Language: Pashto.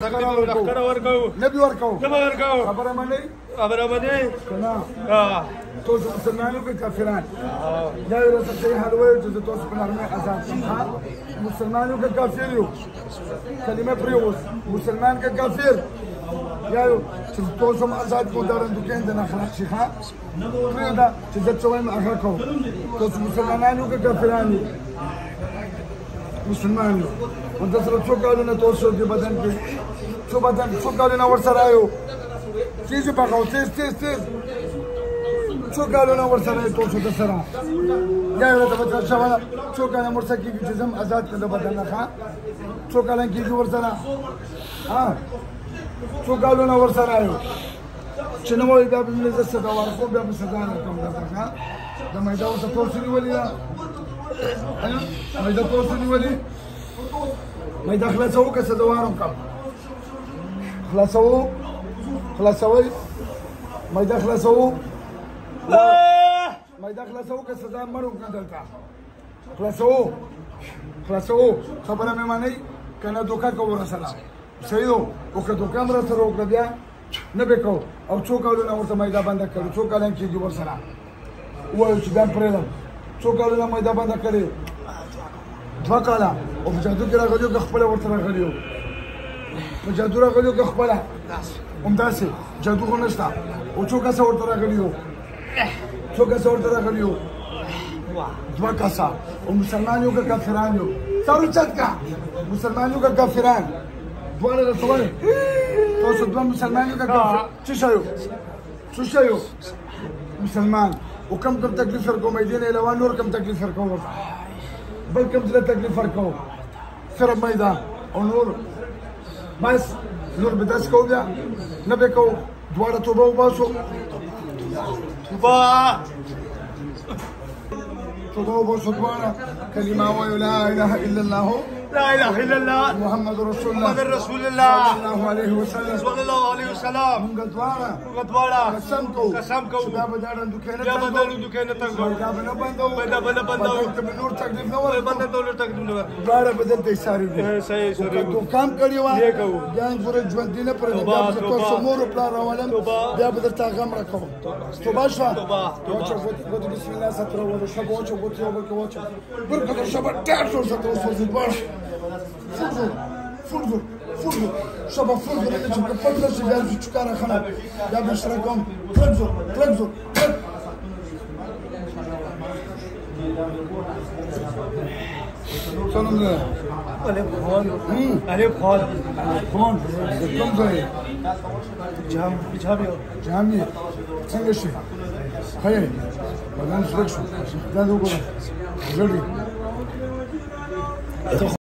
نبي وركو خبر مني كنا توز مسلمانو كافران لا يرى شيء حلوه جزء توز بنرمي ازاد سمحا مسلمانو كافريو كلمه بريوس مسلمان كافر يايو توز ازاد كودارن دوكين دنا خلاص شيخا فريدا تزت سوي ما اخركو توز مسلمانو كافراني مسلمانو وانت شو قالوا لنا توصل في بدن شو قالوا لنا ورسرايو تيجي بقى تيز شو قالوا لنا ورسرايو توصل تسرع يا ولد بتر شوالا شو كان مرسكي في جسم ازاد كذا بدن خا شو قالن كيجي ورسرا شو قالوا لنا ورسرايو شنو هو باب من الزسد وارقو باب سدان كم ده لما يدور توصل ولي ايوه ما يدور توصل ولي ما يدخل سووا كسدوارهم كم خلاصوي ما يدخل سووا كسدان مرهم كدلتا خلاصوه خبره مماني كان دوكا كور سلام سيدو وكدوكا مرسل وكبيا نبيكو او شو قالوا لنا ورته ميدا بند کړو شو قالن کیږي ورسره وای چې دام پرېدم شو قالوا لنا ميدا بند کړی فقالا او بجادو کې راغلیو خپل ورته راغلیو بجادو راغلیو خپل همداسې جادو خو نشته او شو کاسه ورته راغلیو دوا کاسه او مسلمانانو کا کافرانو سارو چتکا مسلمانانو کا کافران دواړه رسول تاسو دوه مسلمانانو کا کافر څه شایو مسلمان وكم تكليف ورکو ميدان الوان نور كم تكليف ورکو بل كم تكليف ورکو سرب ميدان او نور بس نور بداس کو بیا نبه کو دواړه توبه وباسو توبه وباسو دواړه كلمه لا اله الا الله لا اله الا الله محمد رسول الله صلى الله عليه وسلم موږ دواړه قسم کو بیا بدارن دکانه ته بندو نور تکلیف نه ور نور تکلیف نه ور دواړه بدل ته ساري صحیح تو کام کړی و ځان پورې ژوند دینه پر بیا تو سمور پلا راولم بیا بدل تا غم راکو توبه شو توبه بسم الله ستر و شبو چو برکت شبا تاسو ستر سوزبار فولغور شبا فولغور اللي تبقى فترة شباب تشكارا خنا يا بشركم تلقزو سلام الله عليك خون كم زي جامي څنګه شي خیر بدن سرک شو دا وګوره جلدی